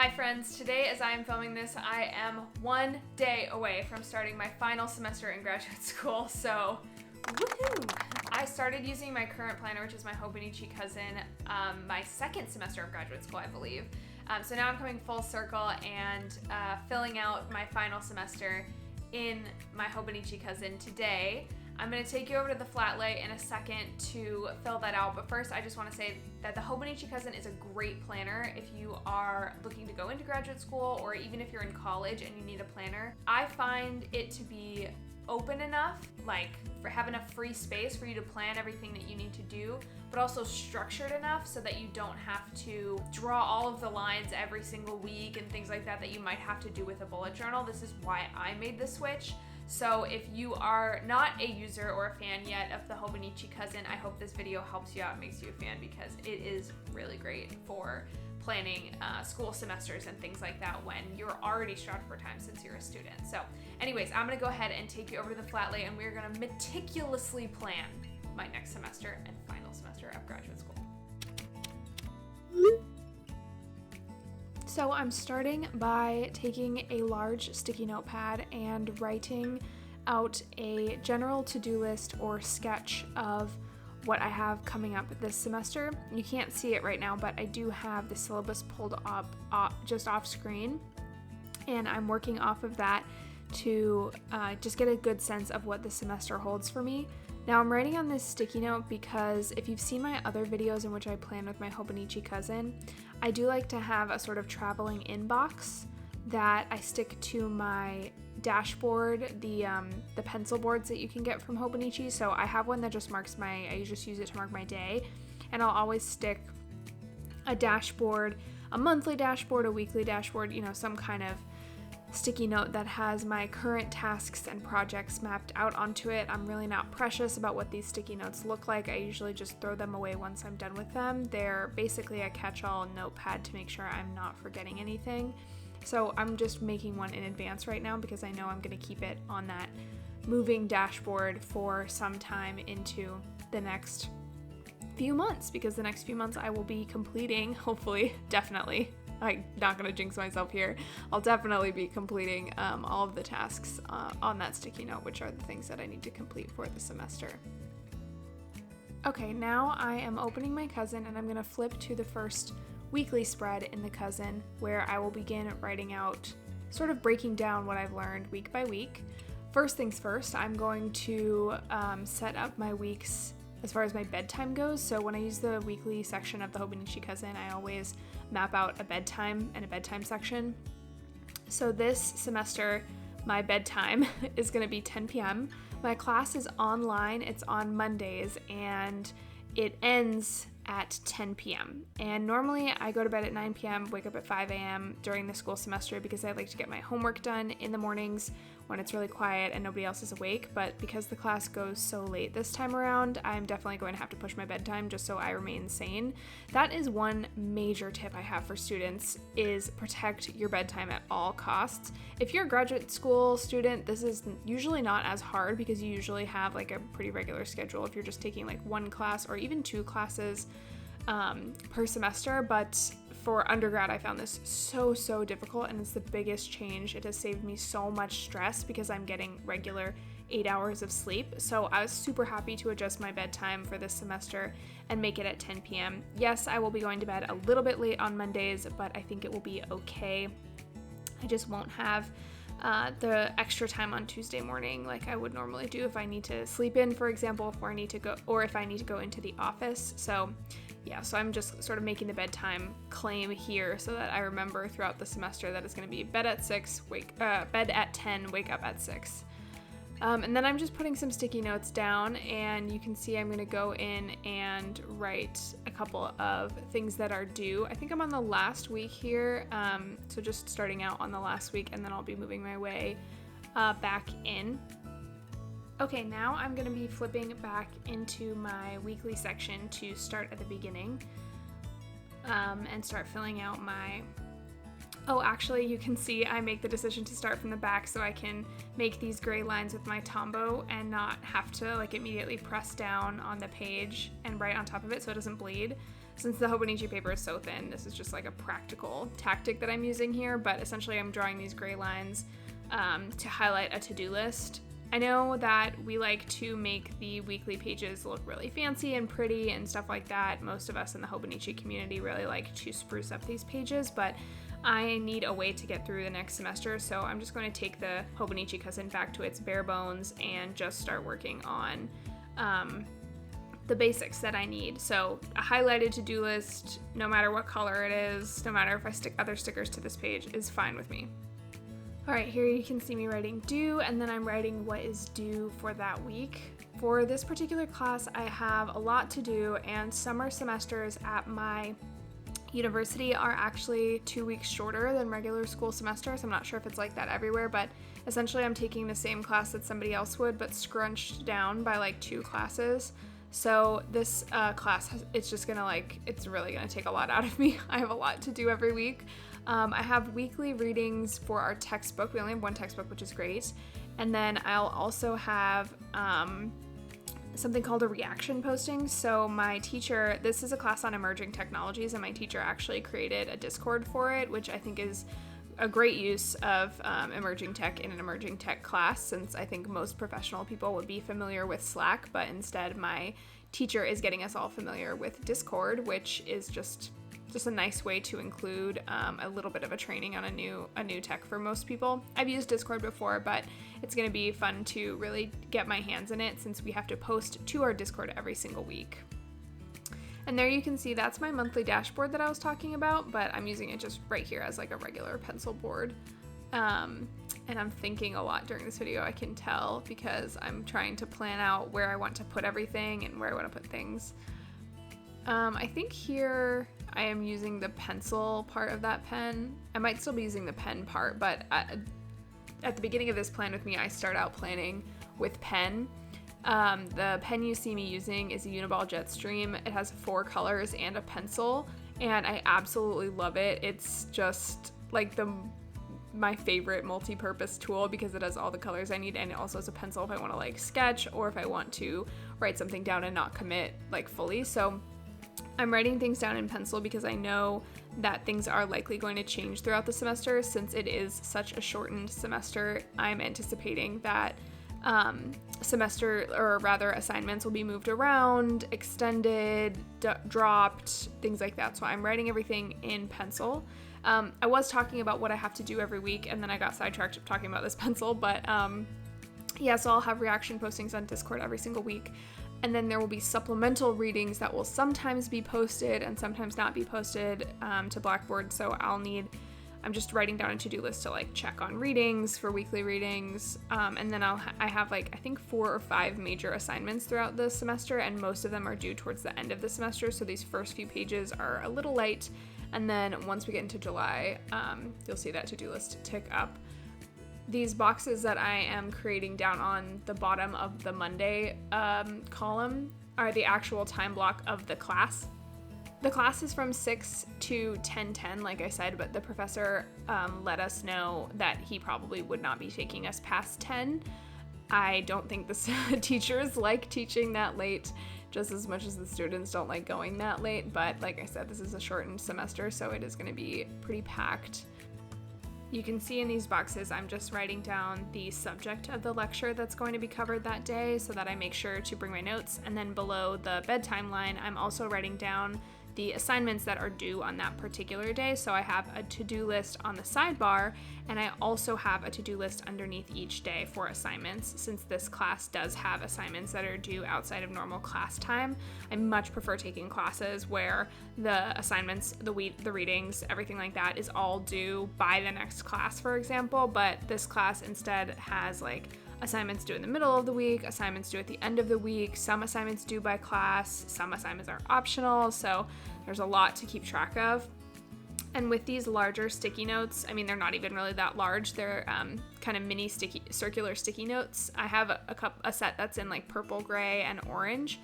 Hi friends, today as I am filming this, I am 1 day away from starting my final semester in graduate school, so woohoo! I started using my current planner, which is my Hobonichi cousin, my second semester of graduate school, I believe. So now I'm coming full circle and filling out my final semester in my Hobonichi cousin today. I'm going to take you over to the flat lay in a second to fill that out, but first I just want to say that the Hobonichi cousin is a great planner if you are looking to go into graduate school or even if you're in college and you need a planner. I find it to be open enough, like have enough free space for you to plan everything that you need to do, but also structured enough so that you don't have to draw all of the lines every single week and things like that you might have to do with a bullet journal. This is why I made the switch. So if you are not a user or a fan yet of the Hobonichi cousin, I hope this video helps you out, makes you a fan, because it is really great for planning school semesters and things like that when you're already strapped for time since you're a student. So anyways, I'm gonna go ahead and take you over to the flat lay and we're gonna meticulously plan my next semester and final semester of graduate school. So I'm starting by taking a large sticky notepad and writing out a general to-do list or sketch of what I have coming up this semester. You can't see it right now, but I do have the syllabus pulled up just off screen, and I'm working off of that to just get a good sense of what the semester holds for me. Now I'm writing on this sticky note because if you've seen my other videos in which I plan with my Hobonichi cousin, I do like to have a sort of traveling inbox that I stick to my dashboard, the pencil boards that you can get from Hobonichi. So I have one that just marks I just use it to mark my day, and I'll always stick a dashboard, a monthly dashboard, a weekly dashboard, some kind of sticky note that has my current tasks and projects mapped out onto it. I'm really not precious about what these sticky notes look like. I usually just throw them away once I'm done with them. They're basically a catch-all notepad to make sure I'm not forgetting anything. So I'm just making one in advance right now because I know I'm going to keep it on that moving dashboard for some time into the next few months, because the next few months I will be completing, hopefully, definitely, I'm not going to jinx myself here, I'll definitely be completing all of the tasks on that sticky note, which are the things that I need to complete for the semester. Okay, now I am opening my cousin and I'm going to flip to the first weekly spread in the cousin, where I will begin writing out, sort of breaking down what I've learned week by week. First things first, I'm going to set up my weeks as far as my bedtime goes. So when I use the weekly section of the Hobonichi cousin, I always map out a bedtime and a bedtime section. So this semester, my bedtime is going to be 10 p.m. My class is online, it's on Mondays, and it ends at 10 p.m. And normally I go to bed at 9 p.m., wake up at 5 a.m. during the school semester because I like to get my homework done in the mornings when it's really quiet and nobody else is awake. But because the class goes so late this time around, I'm definitely going to have to push my bedtime just so I remain sane. That is one major tip I have for students, is protect your bedtime at all costs. If you're a graduate school student, this is usually not as hard because you usually have like a pretty regular schedule if you're just taking like one class or even two classes per semester. But for undergrad, I found this so difficult, and it's the biggest change. It has saved me so much stress because I'm getting regular 8 hours of sleep. So I was super happy to adjust my bedtime for this semester and make it at 10 p.m. Yes, I will be going to bed a little bit late on Mondays, but I think it will be okay. I just won't have the extra time on Tuesday morning like I would normally do if I need to sleep in, for example, if I need to go into the office. So yeah, so I'm just sort of making the bedtime claim here so that I remember throughout the semester that it's going to be bed at 10, wake up at 6. And then I'm just putting some sticky notes down, and you can see I'm going to go in and write a couple of things that are due. I think I'm on the last week here, so just starting out on the last week, and then I'll be moving my way back in. Okay, now I'm going to be flipping back into my weekly section to start at the beginning and start filling out my... Oh, actually, you can see I make the decision to start from the back so I can make these gray lines with my Tombow and not have to like immediately press down on the page and write on top of it so it doesn't bleed. Since the Hobonichi paper is so thin, this is just like a practical tactic that I'm using here, but essentially I'm drawing these gray lines to highlight a to-do list. I know that we like to make the weekly pages look really fancy and pretty and stuff like that. Most of us in the Hobonichi community really like to spruce up these pages, but I need a way to get through the next semester, so I'm just going to take the Hobonichi cousin back to its bare bones and just start working on the basics that I need. So a highlighted to-do list, no matter what color it is, no matter if I stick other stickers to this page, is fine with me. All right, here you can see me writing due, and then I'm writing what is due for that week. For this particular class, I have a lot to do, and summer semesters at my university are actually 2 weeks shorter than regular school semesters. I'm not sure if it's like that everywhere, but essentially I'm taking the same class that somebody else would, but scrunched down by like 2 classes. So this class, it's really gonna take a lot out of me. I have a lot to do every week. I have weekly readings for our textbook. We only have one textbook, which is great. And then I'll also have something called a reaction posting. So my teacher, this is a class on emerging technologies, and my teacher actually created a Discord for it, which I think is a great use of emerging tech in an emerging tech class, since I think most professional people would be familiar with Slack, but instead my teacher is getting us all familiar with Discord, which is just a nice way to include a little bit of a training on a new tech for most people. I've used Discord before, but it's going to be fun to really get my hands in it since we have to post to our Discord every single week. And there you can see that's my monthly dashboard that I was talking about, but I'm using it just right here as like a regular pencil board. And I'm thinking a lot during this video, I can tell, because I'm trying to plan out where I want to put everything and where I want to put things. I think here I am using the pencil part of that pen. I might still be using the pen part, but at the beginning of this plan with me, I start out planning with pen. The pen you see me using is a Uniball Jetstream. It has 4 colors and a pencil, and I absolutely love it. It's just like my favorite multi-purpose tool because it has all the colors I need, and it also has a pencil if I want to like sketch or if I want to write something down and not commit like fully. So I'm writing things down in pencil because I know that things are likely going to change throughout the semester. Since it is such a shortened semester, I'm anticipating that assignments will be moved around, extended, dropped, things like that. So I'm writing everything in pencil. I was talking about what I have to do every week, and then I got sidetracked talking about this pencil, but yeah, so I'll have reaction postings on Discord every single week. And then there will be supplemental readings that will sometimes be posted and sometimes not be posted to Blackboard. So I'm just writing down a to-do list to like check on readings for weekly readings. And then I have like, I think 4 or 5 major assignments throughout the semester, and most of them are due towards the end of the semester. So these first few pages are a little light. And then once we get into July, you'll see that to-do list tick up. These boxes that I am creating down on the bottom of the Monday column are the actual time block of the class. The class is from 6 to 10:10, like I said, but the professor let us know that he probably would not be taking us past 10. I don't think the teachers like teaching that late just as much as the students don't like going that late, but like I said, this is a shortened semester, so it is going to be pretty packed. You can see in these boxes, I'm just writing down the subject of the lecture that's going to be covered that day so that I make sure to bring my notes. And then below the bedtime line, I'm also writing down the assignments that are due on that particular day. So I have a to-do list on the sidebar, and I also have a to-do list underneath each day for assignments. Since this class does have assignments that are due outside of normal class time, I much prefer taking classes where the assignments, the readings, everything like that is all due by the next class, for example. But this class instead has like assignments due in the middle of the week, assignments due at the end of the week, some assignments due by class, some assignments are optional, so there's a lot to keep track of. And with these larger sticky notes, I mean, they're not even really that large, they're kind of mini circular sticky notes. I have a set that's in like purple, gray, and orange,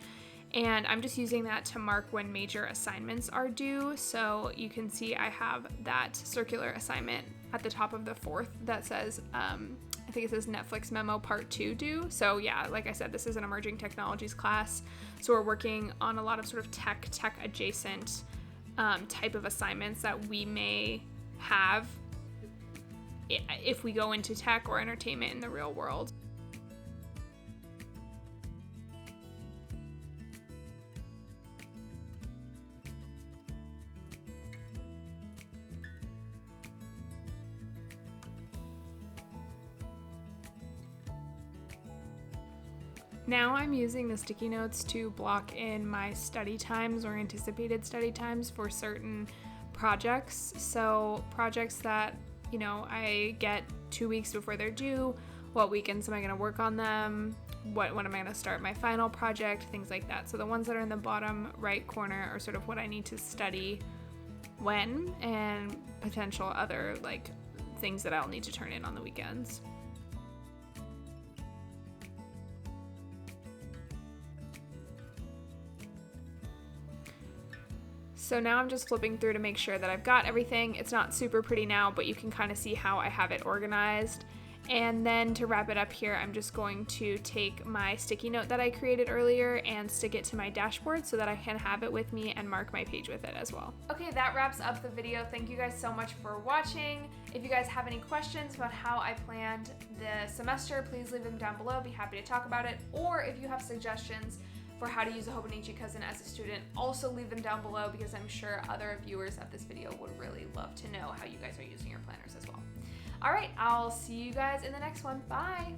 and I'm just using that to mark when major assignments are due. So you can see I have that circular assignment at the top of the 4th that says, I think it says Netflix Memo Part 2 due. So yeah, like I said, this is an emerging technologies class. So we're working on a lot of sort of tech adjacent type of assignments that we may have if we go into tech or entertainment in the real world. Now I'm using the sticky notes to block in my study times or anticipated study times for certain projects. So projects that, you know, I get 2 weeks before they're due, what weekends am I going to work on them, when am I going to start my final project, things like that. So the ones that are in the bottom right corner are sort of what I need to study when, and potential other like things that I'll need to turn in on the weekends. So now I'm just flipping through to make sure that I've got everything. It's not super pretty now, but you can kind of see how I have it organized. And then to wrap it up here, I'm just going to take my sticky note that I created earlier and stick it to my dashboard so that I can have it with me and mark my page with it as well. Okay, that wraps up the video. Thank you guys so much for watching. If you guys have any questions about how I planned the semester, please leave them down below. I'd be happy to talk about it. Or if you have suggestions for how to use a Hobonichi cousin as a student, also leave them down below, because I'm sure other viewers of this video would really love to know how you guys are using your planners as well. All right, I'll see you guys in the next one. Bye.